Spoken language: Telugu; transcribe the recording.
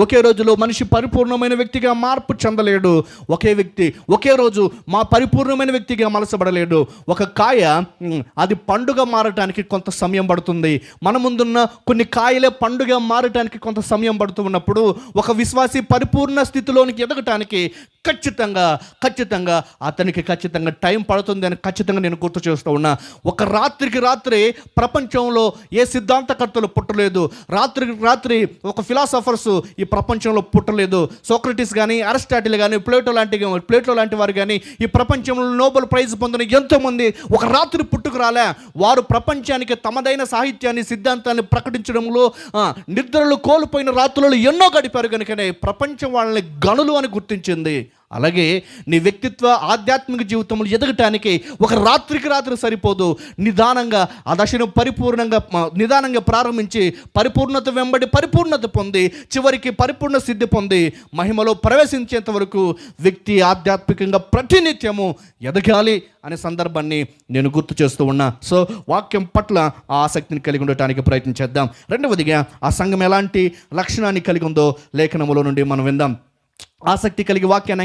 ఒకే రోజులో మనిషి పరిపూర్ణమైన వ్యక్తిగా మార్పు చెందలేడు. ఒకే వ్యక్తి ఒకే రోజు పరిపూర్ణమైన వ్యక్తిగా మలసబడలేడు. ఒక కాయ అది పండుగ మారటానికి కొంత సమయం పడుతుంది. మన ముందున్న కొన్ని కాయలే పండుగ మారటానికి కొంత సమయం పడుతూ ఉన్నప్పుడు ఒక విశ్వాసి పరిపూర్ణ స్థితిలోనికి ఎదగటానికి ఖచ్చితంగా అతనికి టైం పడుతుంది అని ఖచ్చితంగా నేను గుర్తు చేస్తూ ఉన్నా. ఒక రాత్రికి రాత్రి ప్రపంచంలో ఏ సిద్ధాంతకర్తలు పుట్టలేదు. రాత్రికి రాత్రి ఒక ఫిలాసఫర్స్ ఈ ప్రపంచంలో పుట్టలేదు. సోక్రటీస్ కానీ, అరిస్టాటిల్ కానీ, ప్లేటో లాంటి వారు కానీ, ఈ ప్రపంచంలో నోబెల్ ప్రైజ్ పొందిన ఎంతోమంది ఒక రాత్రి పుట్టుకురాలే. వారు ప్రపంచానికి తమదైన సాహిత్యాన్ని, సిద్ధాంతాన్ని ప్రకటించడంలో నిద్రలు కోల్పోయిన రాత్రులు ఎన్నో గడిపారు. కనుకనే ప్రపంచం వాళ్ళని గనులు అని గుర్తించింది. అలాగే నీ వ్యక్తిత్వ ఆధ్యాత్మిక జీవితంలో ఎదగటానికి ఒక రాత్రికి రాత్రి సరిపోదు. నిదానంగా ఆ దశను నిదానంగా ప్రారంభించి పరిపూర్ణత వెంబడి పరిపూర్ణత పొంది చివరికి పరిపూర్ణ సిద్ధి పొంది మహిమలో ప్రవేశించేంత వరకు వ్యక్తి ఆధ్యాత్మికంగా ప్రతినిత్యము ఎదగాలి అనే సందర్భాన్ని నేను గుర్తు చేస్తూ ఉన్నా. సో వాక్యం పట్ల ఆ ఆసక్తిని కలిగి ఉండటానికి ప్రయత్నించేద్దాం. రెండవదిగా ఆ సంఘం ఎలాంటి లక్షణాన్ని కలిగి ఉందో లేఖనములో నుండి మనం విందాం. ఆసక్తి కలిగి వాక్యాన్ని